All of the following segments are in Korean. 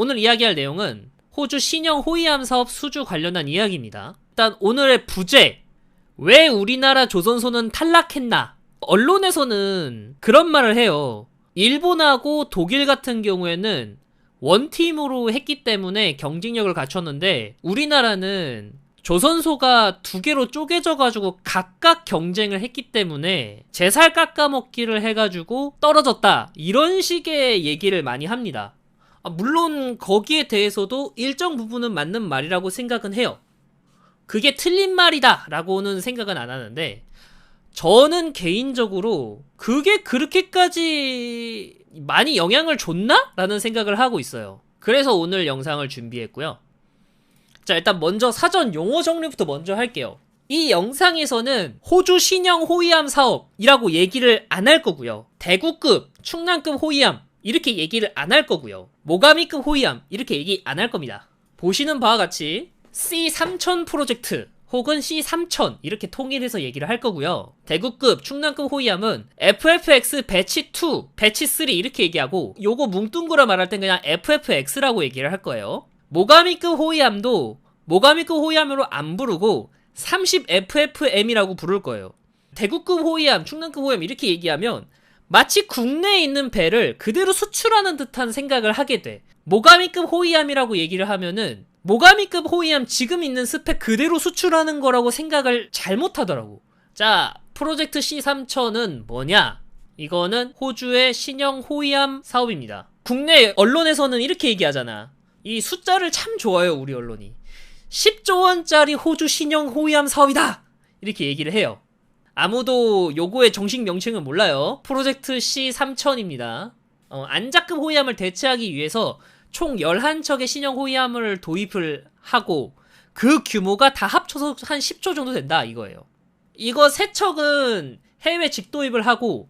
오늘 이야기할 내용은 호주 신형 호위함 사업 수주 관련한 이야기입니다. 일단 오늘의 부제, 왜 우리나라 조선소는 탈락했나? 언론에서는 그런 말을 해요. 일본하고 독일 같은 경우에는 원팀으로 했기 때문에 경쟁력을 갖췄는데 우리나라는 조선소가 두 개로 쪼개져가지고 각각 경쟁을 했기 때문에 제 살 깎아먹기를 해가지고 떨어졌다, 이런 식의 얘기를 많이 합니다. 물론 거기에 대해서도 일정 부분은 맞는 말이라고 생각은 해요. 그게 틀린 말이다 라고는 생각은 안 하는데, 저는 개인적으로 그게 그렇게까지 많이 영향을 줬나? 라는 생각을 하고 있어요. 그래서 오늘 영상을 준비했고요. 자, 일단 먼저 사전 용어 정리부터 먼저 할게요. 이 영상에서는 호주 신형 호위함 사업이라고 얘기를 안 할 거고요. 대구급, 충남급 호위함 이렇게 얘기를 안 할 거고요. 모가미급 호위함 이렇게 얘기 안 할 겁니다. 보시는 바와 같이 C3000 프로젝트 혹은 C3000 이렇게 통일해서 얘기를 할 거고요. 대구급, 충남급 호위함은 FFX 배치 2, 배치 3 이렇게 얘기하고, 요거 뭉뚱그려 말할 땐 그냥 FFX라고 얘기를 할 거예요. 모가미급 호위함도 모가미급 호위함으로 안 부르고 30FFM이라고 부를 거예요. 대구급 호위함, 충남급 호위함 이렇게 얘기하면 마치 국내에 있는 배를 그대로 수출하는 듯한 생각을 하게 돼. 모가미급 호위함이라고 얘기를 하면은 모가미급 호위함 지금 있는 스펙 그대로 수출하는 거라고 생각을 잘못하더라고. 자, 프로젝트 C3000은 뭐냐? 이거는 호주의 신형 호위함 사업입니다. 국내 언론에서는 이렇게 얘기하잖아. 이 숫자를 참 좋아요, 우리 언론이. 10조 원짜리 호주 신형 호위함 사업이다! 이렇게 얘기를 해요. 아무도 요거의 정식 명칭은 몰라요. 프로젝트 C3000입니다. 안자급 호위함을 대체하기 위해서 총 11척의 신형 호위함을 도입을 하고, 그 규모가 다 합쳐서 한 10조 정도 된다, 이거예요. 이거 3척은 해외 직도입을 하고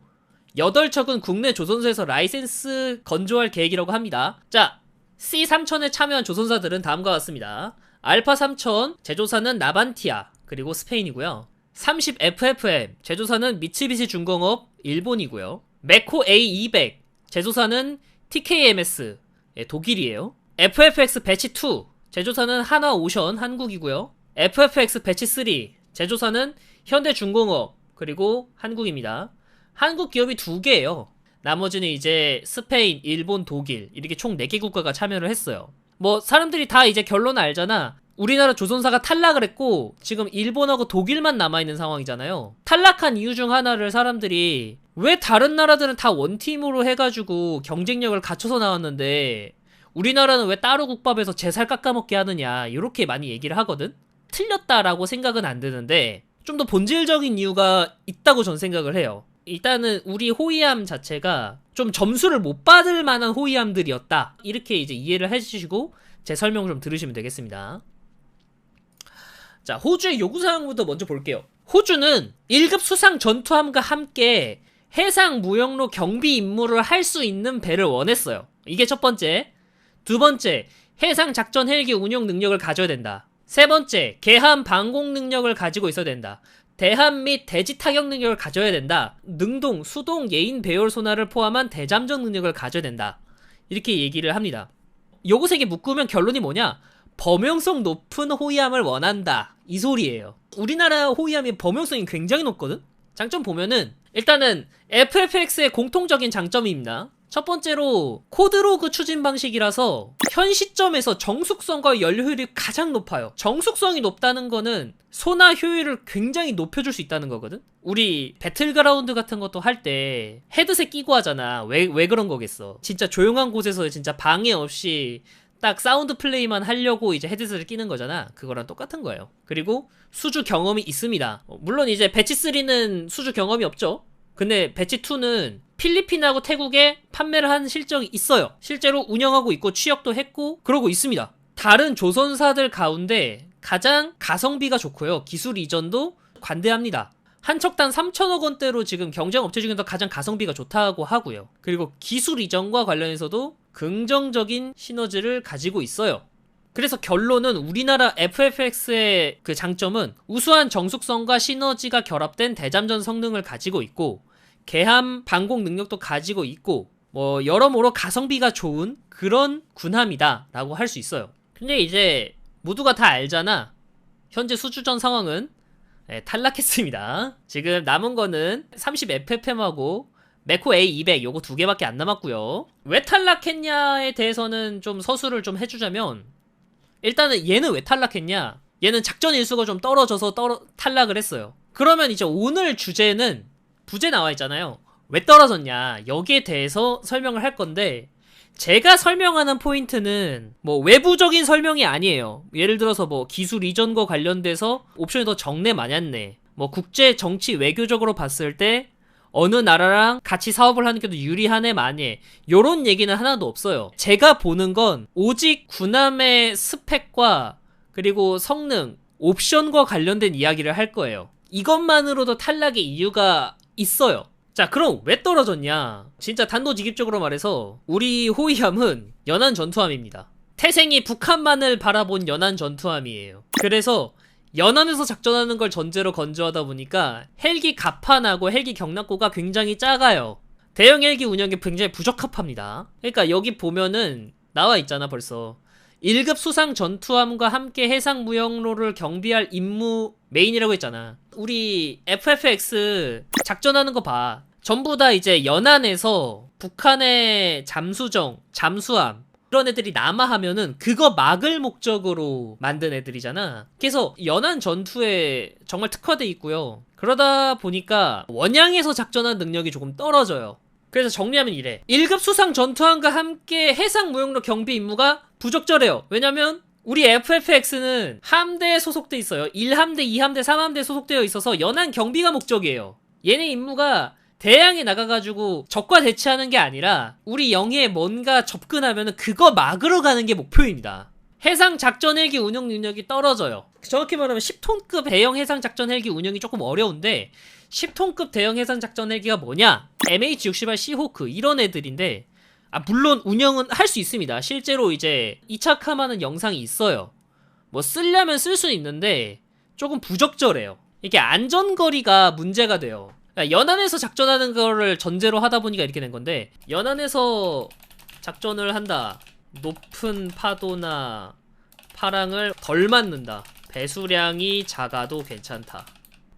8척은 국내 조선소에서 라이센스 건조할 계획이라고 합니다. 자, C3000에 참여한 조선사들은 다음과 같습니다. 알파3000, 제조사는 나반티아, 그리고 스페인이고요. 30FFM, 제조사는 미츠비시 중공업, 일본이고요. 메코 A200, 제조사는 TKMS, 독일이에요. FFX 배치 2, 제조사는 한화오션, 한국이고요. FFX 배치 3, 제조사는 현대중공업, 그리고 한국입니다. 한국 기업이 2개예요. 나머지는 이제 스페인, 일본, 독일 이렇게 총 4개 국가가 참여를 했어요. 뭐 사람들이 다 이제 결론을 알잖아. 우리나라 조선사가 탈락을 했고 지금 일본하고 독일만 남아있는 상황이잖아요. 탈락한 이유 중 하나를 사람들이 왜 다른 나라들은 다 원팀으로 해가지고 경쟁력을 갖춰서 나왔는데 우리나라는 왜 따로 국밥에서 제 살 깎아먹게 하느냐, 이렇게 많이 얘기를 하거든. 틀렸다라고 생각은 안 드는데 좀 더 본질적인 이유가 있다고 전 생각을 해요. 일단은 우리 호위함 자체가 좀 점수를 못 받을 만한 호위함들이었다, 이렇게 이제 이해를 해주시고 제 설명을 좀 들으시면 되겠습니다. 자, 호주의 요구사항부터 먼저 볼게요. 호주는 1급 수상 전투함과 함께 해상 무역로 경비 임무를 할 수 있는 배를 원했어요. 이게 첫 번째. 두 번째, 해상 작전 헬기 운용 능력을 가져야 된다. 세 번째, 개함 방공 능력을 가지고 있어야 된다. 대함 및 대지 타격 능력을 가져야 된다. 능동, 수동, 예인, 배열 소나를 포함한 대잠정 능력을 가져야 된다. 이렇게 얘기를 합니다. 요거 세 개 묶으면 결론이 뭐냐? 범용성 높은 호위함을 원한다, 이 소리예요. 우리나라 호위함이 범용성이 굉장히 높거든? 장점 보면은 일단은 FFX의 공통적인 장점입니다. 첫 번째로 코드로그 추진 방식이라서 현 시점에서 정숙성과 연료효율이 가장 높아요. 정숙성이 높다는 거는 소나 효율을 굉장히 높여줄 수 있다는 거거든. 우리 배틀그라운드 같은 것도 할 때 헤드셋 끼고 하잖아. 왜 그런 거겠어. 진짜 조용한 곳에서 진짜 방해 없이 딱 사운드 플레이만 하려고 이제 헤드셋을 끼는 거잖아. 그거랑 똑같은 거예요. 그리고 수주 경험이 있습니다. 물론 이제 배치 3는 수주 경험이 없죠. 근데 배치 2는 필리핀하고 태국에 판매를 한 실적이 있어요. 실제로 운영하고 있고 취역도 했고 그러고 있습니다. 다른 조선사들 가운데 가장 가성비가 좋고요. 기술 이전도 관대합니다. 한 척당 3천억 원대로 지금 경쟁업체 중에서 가장 가성비가 좋다고 하고요. 그리고 기술 이전과 관련해서도 긍정적인 시너지를 가지고 있어요. 그래서 결론은 우리나라 FFX의 그 장점은 우수한 정숙성과 시너지가 결합된 대잠전 성능을 가지고 있고 개함 방공 능력도 가지고 있고 뭐 여러모로 가성비가 좋은 그런 군함이다 라고 할 수 있어요. 근데 이제 모두가 다 알잖아. 현재 수주전 상황은 탈락했습니다. 지금 남은 거는 30FFM하고 메코 A200 요거 두 개밖에 안 남았고요. 왜 탈락했냐에 대해서는 좀 서술을 좀 해주자면, 일단은 얘는 왜 탈락했냐, 얘는 작전 일수가 좀 떨어져서 탈락을 했어요. 그러면 이제 오늘 주제는 부제 나와 있잖아요. 왜 떨어졌냐, 여기에 대해서 설명을 할 건데, 제가 설명하는 포인트는 뭐 외부적인 설명이 아니에요. 예를 들어서 뭐 기술 이전과 관련돼서 옵션이 더 적네 마냐네, 뭐 국제 정치 외교적으로 봤을 때 어느 나라랑 같이 사업을 하는 게 더 유리하네 마네, 요런 얘기는 하나도 없어요. 제가 보는 건 오직 군함의 스펙과 그리고 성능, 옵션과 관련된 이야기를 할 거예요. 이것만으로도 탈락의 이유가 있어요. 자, 그럼 왜 떨어졌냐? 진짜 단도직입적으로 말해서 우리 호위함은 연안 전투함입니다. 태생이 북한만을 바라본 연안 전투함이에요. 그래서 연안에서 작전하는 걸 전제로 건조하다 보니까 헬기 갑판하고 헬기 경납고가 굉장히 작아요. 대형 헬기 운영에 굉장히 부적합합니다. 그러니까 여기 보면은 나와 있잖아 벌써. 1급 수상 전투함과 함께 해상 무역로를 경비할 임무 메인이라고 했잖아. 우리 FFX 작전하는 거 봐. 전부 다 이제 연안에서 북한의 잠수정, 잠수함 그런 애들이 남하하면은 그거 막을 목적으로 만든 애들이잖아. 그래서 연안 전투에 정말 특화돼 있고요. 그러다 보니까 원양에서 작전하는 능력이 조금 떨어져요. 그래서 정리하면 이래. 1급 수상 전투함과 함께 해상 무역로 경비 임무가 부적절해요. 왜냐면 우리 FFX는 함대에 소속돼 있어요. 1함대, 2함대, 3함대에 소속되어 있어서 연안 경비가 목적이에요. 얘네 임무가 대양에 나가가지고 적과 대치하는 게 아니라 우리 영해에 뭔가 접근하면 그거 막으러 가는 게 목표입니다. 해상 작전 헬기 운영 능력이 떨어져요. 정확히 말하면 10톤급 대형 해상 작전 헬기 운영이 조금 어려운데, 10톤급 대형 해상 작전 헬기가 뭐냐? MH-68 시호크 이런 애들인데, 물론 운영은 할 수 있습니다. 실제로 이제 이착함하는 영상이 있어요. 뭐 쓰려면 쓸 수는 있는데 조금 부적절해요. 이게 안전거리가 문제가 돼요. 연안에서 작전하는 거를 전제로 하다 보니까 이렇게 된 건데, 연안에서 작전을 한다. 높은 파도나 파랑을 덜 맞는다. 배수량이 작아도 괜찮다.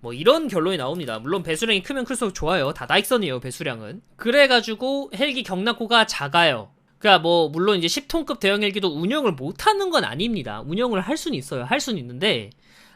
뭐 이런 결론이 나옵니다. 물론 배수량이 크면 클수록 좋아요. 다 나익선이에요 배수량은. 그래가지고 헬기 경납고가 작아요. 그러니까 뭐 물론 이제 10톤급 대형 헬기도 운영을 못하는 건 아닙니다. 운영을 할 수는 있어요. 할 수는 있는데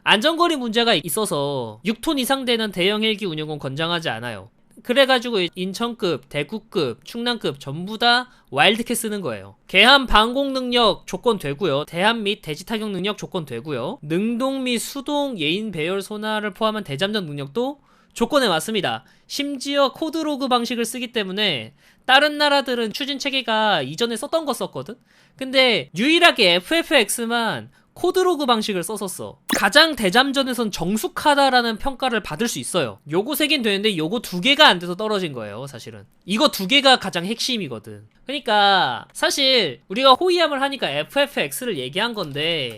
안전거리 문제가 있어서 6톤 이상 되는 대형 헬기 운영은 권장하지 않아요. 그래가지고 인천급, 대구급, 충남급 전부 다 와일드캣 쓰는 거예요. 개함 방공 능력 조건 되고요. 대함 및 대지 타격 능력 조건 되고요. 능동 및 수동 예인 배열 소나를 포함한 대잠전 능력도 조건에 맞습니다. 심지어 코드로그 방식을 쓰기 때문에 다른 나라들은 추진 체계가 이전에 썼던 거 썼거든? 근데 유일하게 FFX만 코드로그 방식을 썼었어. 가장 대잠전에선 정숙하다라는 평가를 받을 수 있어요. 요거 3개는 되는데 요거 2개가 안 돼서 떨어진 거예요 사실은. 이거 2개가 가장 핵심이거든. 그러니까 사실 우리가 호위함을 하니까 FFX를 얘기한 건데,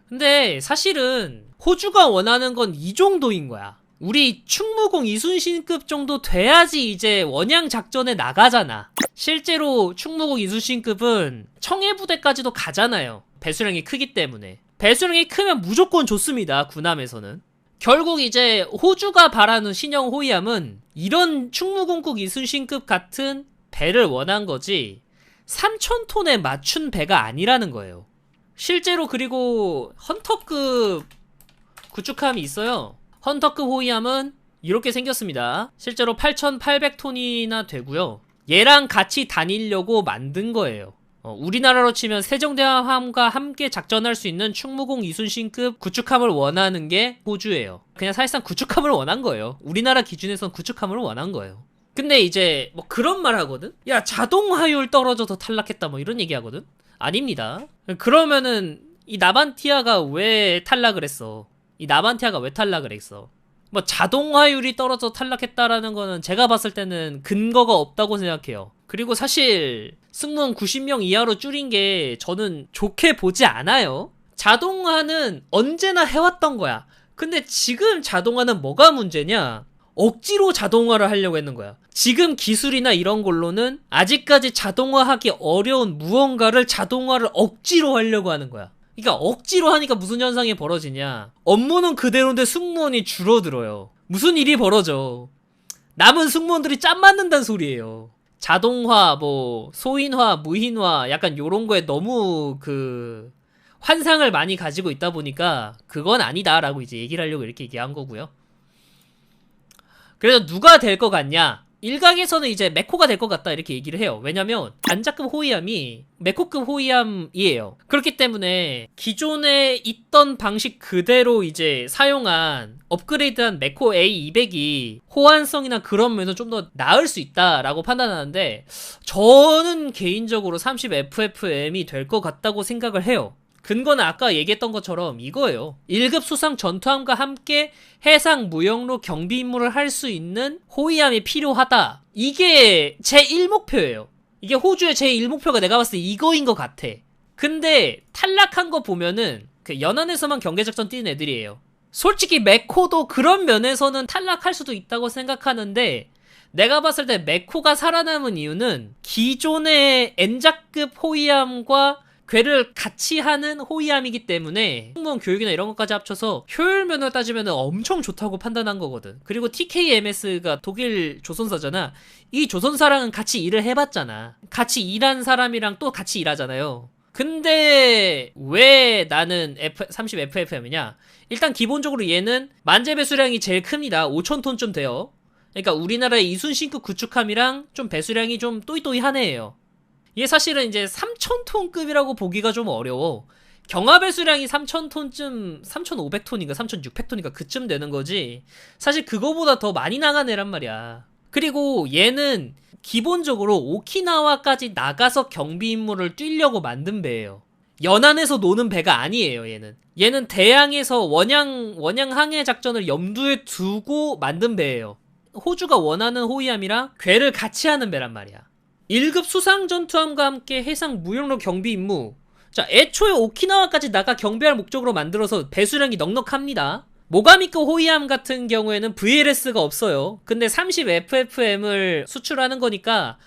근데 사실은 호주가 원하는 건 이 정도인 거야. 우리 충무공 이순신급 정도 돼야지 이제 원양 작전에 나가잖아. 실제로 충무공 이순신급은 청해부대까지도 가잖아요. 배수량이 크기 때문에. 배수량이 크면 무조건 좋습니다. 군함에서는. 결국 이제 호주가 바라는 신형 호위함은 이런 충무공국 이순신급 같은 배를 원한 거지 3000톤에 맞춘 배가 아니라는 거예요. 실제로 그리고 헌터급 구축함이 있어요. 헌터급 호위함은 이렇게 생겼습니다. 실제로 8800톤이나 되고요. 얘랑 같이 다니려고 만든 거예요. 우리나라로 치면 세종대왕함과 함께 작전할 수 있는 충무공 이순신급 구축함을 원하는 게 호주예요. 그냥 사실상 구축함을 원한 거예요. 우리나라 기준에선 구축함을 원한 거예요. 근데 이제 뭐 그런 말 하거든? 야, 자동화율 떨어져서 탈락했다 뭐 이런 얘기 하거든? 아닙니다. 그러면은 이 나반티아가 왜 탈락을 했어? 이 나반티아가 왜 탈락을 했어? 뭐 자동화율이 떨어져 탈락했다라는 거는 제가 봤을 때는 근거가 없다고 생각해요. 그리고 사실 승무원 90명 이하로 줄인 게 저는 좋게 보지 않아요. 자동화는 언제나 해왔던 거야. 근데 지금 자동화는 뭐가 문제냐? 억지로 자동화를 하려고 했는 거야. 지금 기술이나 이런 걸로는 아직까지 자동화하기 어려운 무언가를 자동화를 억지로 하려고 하는 거야. 그러니까 억지로 하니까 무슨 현상이 벌어지냐. 업무는 그대로인데 승무원이 줄어들어요. 무슨 일이 벌어져. 남은 승무원들이 짬 맞는다는 소리예요. 자동화, 뭐 소인화, 무인화 약간 요런 거에 너무 환상을 많이 가지고 있다 보니까 그건 아니다라고 이제 얘기를 하려고 이렇게 얘기한 거고요. 그래서 누가 될 것 같냐? 일각에서는 이제 메코가 될 것 같다 이렇게 얘기를 해요. 왜냐면 단자급 호위함이 메코급 호위함이에요. 그렇기 때문에 기존에 있던 방식 그대로 이제 사용한 업그레이드한 메코 A200이 호환성이나 그런 면에서 좀 더 나을 수 있다라고 판단하는데 저는 개인적으로 30FFM이 될 것 같다고 생각을 해요. 근거는 아까 얘기했던 것처럼 이거예요. 1급 수상 전투함과 함께 해상 무역로 경비 임무를 할 수 있는 호위함이 필요하다. 이게 제 1목표예요. 이게 호주의 제 1목표가 내가 봤을 때 이거인 것 같아. 근데 탈락한 거 보면은 연안에서만 경계작전 뛰는 애들이에요. 솔직히 메코도 그런 면에서는 탈락할 수도 있다고 생각하는데 내가 봤을 때 메코가 살아남은 이유는 기존의 N자급 호위함과 궤를 같이 하는 호위함이기 때문에 승무원 교육이나 이런 것까지 합쳐서 효율면을 따지면 엄청 좋다고 판단한 거거든. 그리고 TKMS가 독일 조선사잖아. 이 조선사랑은 같이 일을 해봤잖아. 같이 일한 사람이랑 또 같이 일하잖아요. 근데 왜 나는 30FFM이냐? 일단 기본적으로 얘는 만재 배수량이 제일 큽니다. 5,000톤쯤 돼요. 그러니까 우리나라의 이순신급 구축함이랑 좀 배수량이 좀 또이또이하네요. 이게 사실은 이제 3,000톤급이라고 보기가 좀 어려워. 경하 배수량이 3,000톤쯤, 3,500톤인가 3,600톤인가 그쯤 되는 거지. 사실 그거보다 더 많이 나간 애란 말이야. 그리고 얘는 기본적으로 오키나와까지 나가서 경비 임무를 뛰려고 만든 배예요. 연안에서 노는 배가 아니에요, 얘는. 얘는 대양에서 원양 항해 작전을 염두에 두고 만든 배예요. 호주가 원하는 호위함이랑 궤를 같이 하는 배란 말이야. 1급 수상 전투함과 함께 해상 무역로 경비 임무. 자, 애초에 오키나와까지 나가 경비할 목적으로 만들어서 배수량이 넉넉합니다. 모가미급 호위함 같은 경우에는 VLS가 없어요. 근데 30FFM을 수출하는 거니까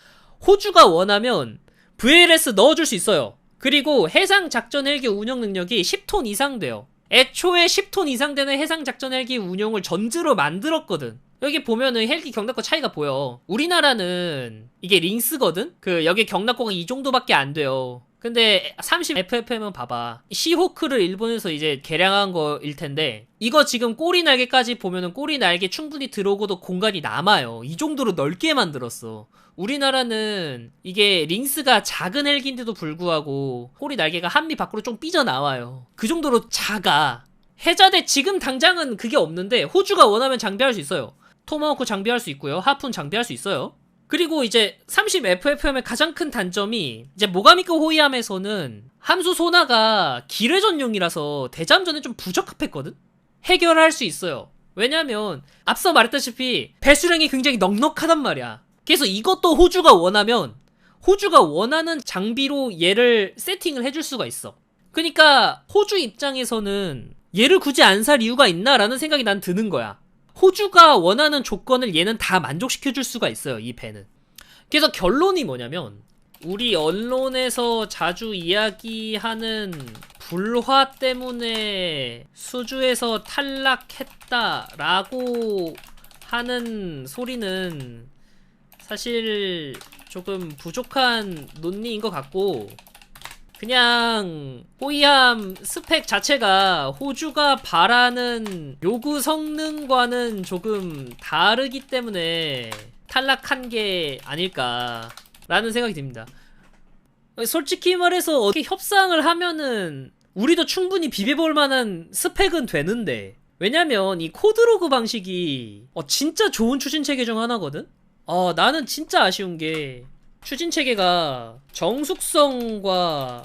호주가 원하면 VLS 넣어줄 수 있어요. 그리고 해상 작전 헬기 운영 능력이 10톤 이상 돼요. 애초에 10톤 이상 되는 해상 작전 헬기 운용을 전즈로 만들었거든. 여기 보면은 헬기 경납고 차이가 보여. 우리나라는 이게 링스거든? 여기 경납고가 이 정도밖에 안 돼요. 근데 30FFM은 봐봐. 시호크를 일본에서 이제 개량한 거일 텐데 이거 지금 꼬리 날개까지 보면은 꼬리 날개 충분히 들어오고도 공간이 남아요. 이 정도로 넓게 만들었어. 우리나라는 이게 링스가 작은 헬기인데도 불구하고 꼬리 날개가 한미 밖으로 좀 삐져나와요. 그 정도로 작아. 해자대 지금 당장은 그게 없는데 호주가 원하면 장비할 수 있어요. 토마호크 장비할 수 있고요. 하푼 장비할 수 있어요. 그리고 이제 30FFM의 가장 큰 단점이 이제 모가미급 호위함에서는 함수 소나가 기뢰 전용이라서 대잠전에 좀 부적합했거든? 해결할 수 있어요. 왜냐면 앞서 말했다시피 배수량이 굉장히 넉넉하단 말이야. 그래서 이것도 호주가 원하면 호주가 원하는 장비로 얘를 세팅을 해줄 수가 있어. 그러니까 호주 입장에서는 얘를 굳이 안 살 이유가 있나라는 생각이 난 드는 거야. 호주가 원하는 조건을 얘는 다 만족시켜줄 수가 있어요, 이 배는. 그래서 결론이 뭐냐면 우리 언론에서 자주 이야기하는 불화 때문에 수주에서 탈락했다라고 하는 소리는 사실 조금 부족한 논리인 것 같고, 그냥 호위함 스펙 자체가 호주가 바라는 요구 성능과는 조금 다르기 때문에 탈락한 게 아닐까라는 생각이 듭니다. 솔직히 말해서 어떻게 협상을 하면은 우리도 충분히 비벼볼 만한 스펙은 되는데, 왜냐면 이 코드로그 방식이 진짜 좋은 추진 체계 중 하나거든? 나는 진짜 아쉬운 게 추진 체계가 정숙성과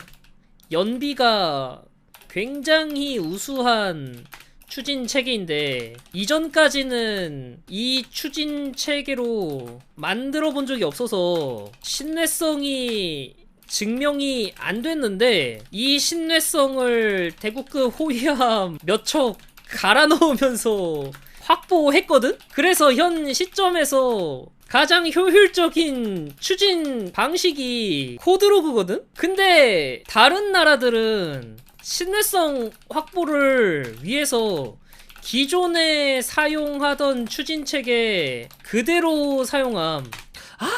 연비가 굉장히 우수한 추진 체계인데 이전까지는 이 추진 체계로 만들어 본 적이 없어서 신뢰성이 증명이 안 됐는데, 이 신뢰성을 대구급 호위함 몇 척 갈아 넣으면서 확보했거든? 그래서 현 시점에서 가장 효율적인 추진 방식이 코드로그거든? 근데 다른 나라들은 신뢰성 확보를 위해서 기존에 사용하던 추진 체계 그대로 사용함.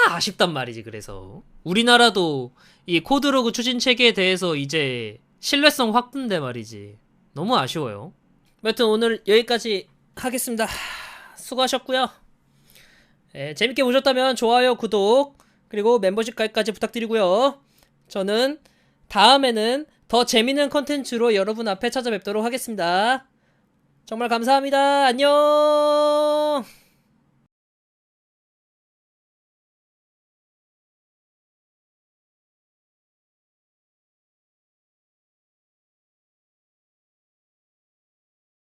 아쉽단 말이지. 그래서 우리나라도 이 코드로그 추진 체계에 대해서 이제 신뢰성 확보인데 말이지. 너무 아쉬워요. 여튼 오늘 여기까지 하겠습니다. 수고하셨고요. 재밌게 보셨다면 좋아요, 구독, 그리고 멤버십 가입까지 부탁드리고요. 저는 다음에는 더 재밌는 컨텐츠로 여러분 앞에 찾아뵙도록 하겠습니다. 정말 감사합니다. 안녕.